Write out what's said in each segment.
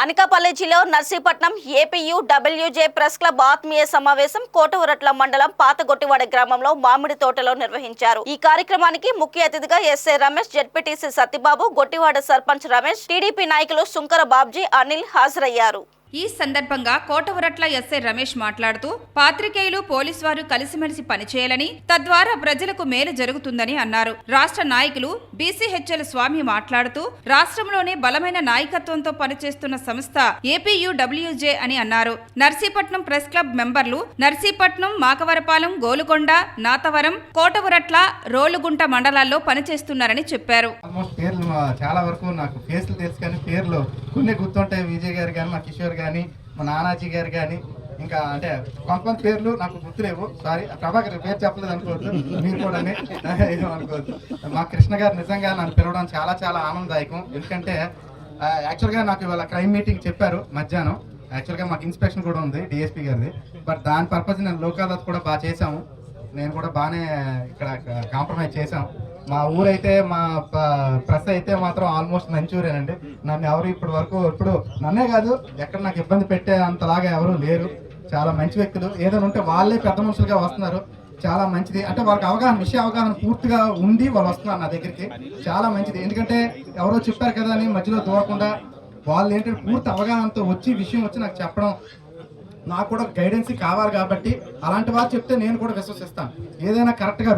అనకాపల్లి జిల్లా Narsipatnam APUWJ press club ఆత్మీయ సమావేశం కోటవరట్ల మండలం పాతగొట్టివాడ గ్రామంలో మామిడి తోటలో నిర్వహించారు. ఈ కార్యక్రమానికి ముఖ్య అతిథిగా SI Ramesh, ZPTC Satyababu, Gottivada sarpanch Ramesh, TDP నాయకులు శుంకర బాబ్జీ, అనిల్ హాజరయ్యారు. ఈ సందర్భంగా కోటవరట్ల ఎస్ఐ రమేష్ మాట్లాడుతూ పాత్రికేయులు, పోలీసు వారు కలిసిమెలిసి పనిచేయాలని, తద్వారా ప్రజలకు మేలు జరుగుతుందని అన్నారు. రాష్ట్ర నాయకులు బీసీహెచ్ఎల్ స్వామి మాట్లాడుతూ రాష్ట్రంలోనే బలమైన నాయకత్వంతో పనిచేస్తున్న సంస్థ ఏపీయూడబ్ల్యూజే అని అన్నారు. నర్సీపట్నం ప్రెస్ క్లబ్ మెంబర్లు నర్సీపట్నం, మాకవరపాలెం, గోలుకొండ, నాతవరం, కోటవరట్ల, రోలుగుంట మండలాల్లో పనిచేస్తున్నారని చెప్పారు. చాలా వరకు నాకు ఫేస్లు తెలుసు కానీ పేర్లు కొన్ని గుర్తుంటాయి. విజయ్ గారు కానీ, మా కిషోర్ కానీ, మా నానాజీ గారు కానీ, ఇంకా అంటే కొంతమంది పేర్లు నాకు గుర్తులేవు. సారీ, ప్రభాకర్ పేరు చెప్పలేదు అనుకోవద్దు, మీరు కూడా అనుకోవద్దు. మా కృష్ణ గారు నిజంగా నన్ను పిలవడం చాలా చాలా ఆనందదాయకం. ఎందుకంటే యాక్చువల్గా నాకు ఇవాళ క్రైమ్ మీటింగ్ చెప్పారు మధ్యాహ్నం. యాక్చువల్గా మాకు ఇన్స్పెక్షన్ కూడా ఉంది డిఎస్పీ గారిది. బట్ దాని పర్పస్ నేను లోక్ అదాలత్ కూడా బాగా చేశాము. నేను కూడా బాగానే ఇక్కడ కాంప్రమైజ్ చేశాం. మా ఊరైతే, మా ప్రెస్ అయితే మాత్రం ఆల్మోస్ట్ మంచి ఊరేనండి. నన్ను ఎవరు ఇప్పుడు నన్నే కాదు ఎక్కడ నాకు ఇబ్బంది పెట్టే అంతలాగా ఎవరు లేరు. చాలా మంచి వ్యక్తులు. ఏదైనా ఉంటే వాళ్ళే పెద్ద మనుషులుగా వస్తున్నారు. చాలా మంచిది. అంటే వాళ్ళకి విషయ అవగాహన పూర్తిగా ఉంది, వాళ్ళు వస్తున్నారు నా దగ్గరికి. చాలా మంచిది. ఎందుకంటే ఎవరో చెప్పారు కదా అని మధ్యలో దూరకుండా వాళ్ళు ఏంటంటే పూర్తి అవగాహనతో వచ్చి విషయం వచ్చి నాకు చెప్పడం, నాకు కూడా గైడెన్స్ కావాలి. కాబట్టి అలాంటి వారు చెప్తే నేను కూడా విశ్వసిస్తాను. ఏదైనా కరెక్ట్గా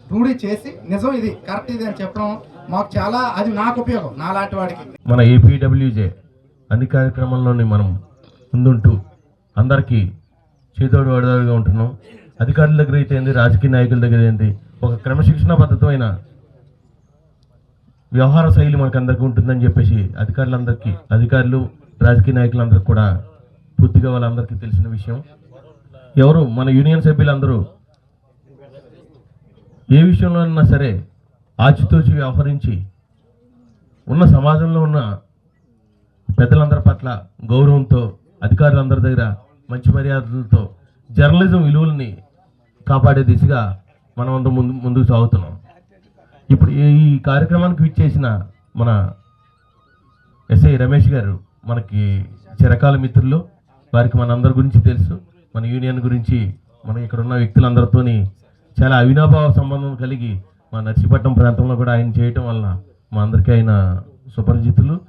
రూఢి చేసి నిజం ఇది కరెక్ట్ ఇది అని చెప్పడం మాకు చాలా, అది నాకు ఉపయోగం నాలాంటి వాడికి. మన ఏపీడబ్ల్యూజే అన్ని కార్యక్రమాల్లోని మనం ముందుంటూ అందరికీ చేదోడు వడదోడుగా ఉంటున్నాం. అధికారుల దగ్గర అయితే ఏంది, రాజకీయ నాయకుల దగ్గర ఏంది, ఒక క్రమశిక్షణ పద్ధతమైన వ్యవహార శైలి మనకు అందరికీ ఉంటుందని చెప్పేసి అధికారులు, రాజకీయ నాయకులందరికీ కూడా పూర్తిగా వాళ్ళందరికీ తెలిసిన విషయం. ఎవరు మన యూనియన్ సభ్యులందరూ ఏ విషయంలో ఉన్నా సరే ఆచితూచి వ్యవహరించి ఉన్న సమాజంలో ఉన్న పెద్దలందరి పట్ల గౌరవంతో, అధికారులందరి దగ్గర మంచి మర్యాదలతో జర్నలిజం విలువల్ని కాపాడే దిశగా మనం అందరం ముందుకు సాగుతున్నాం. ఇప్పుడు ఈ కార్యక్రమానికి విచ్చేసిన మన ఎస్ఐ రమేష్ గారు మనకి చిరకాల మిత్రులు. వారికి మనందరి గురించి తెలుసు. మన యూనియన్ గురించి, మన ఇక్కడ ఉన్న వ్యక్తులందరితోని చాలా అవినాభావ సంబంధం కలిగి మా నర్సీపట్నం ప్రాంతంలో కూడా ఆయన చేయటం వల్ల మా అందరికీ ఆయన సుపరిచితులు.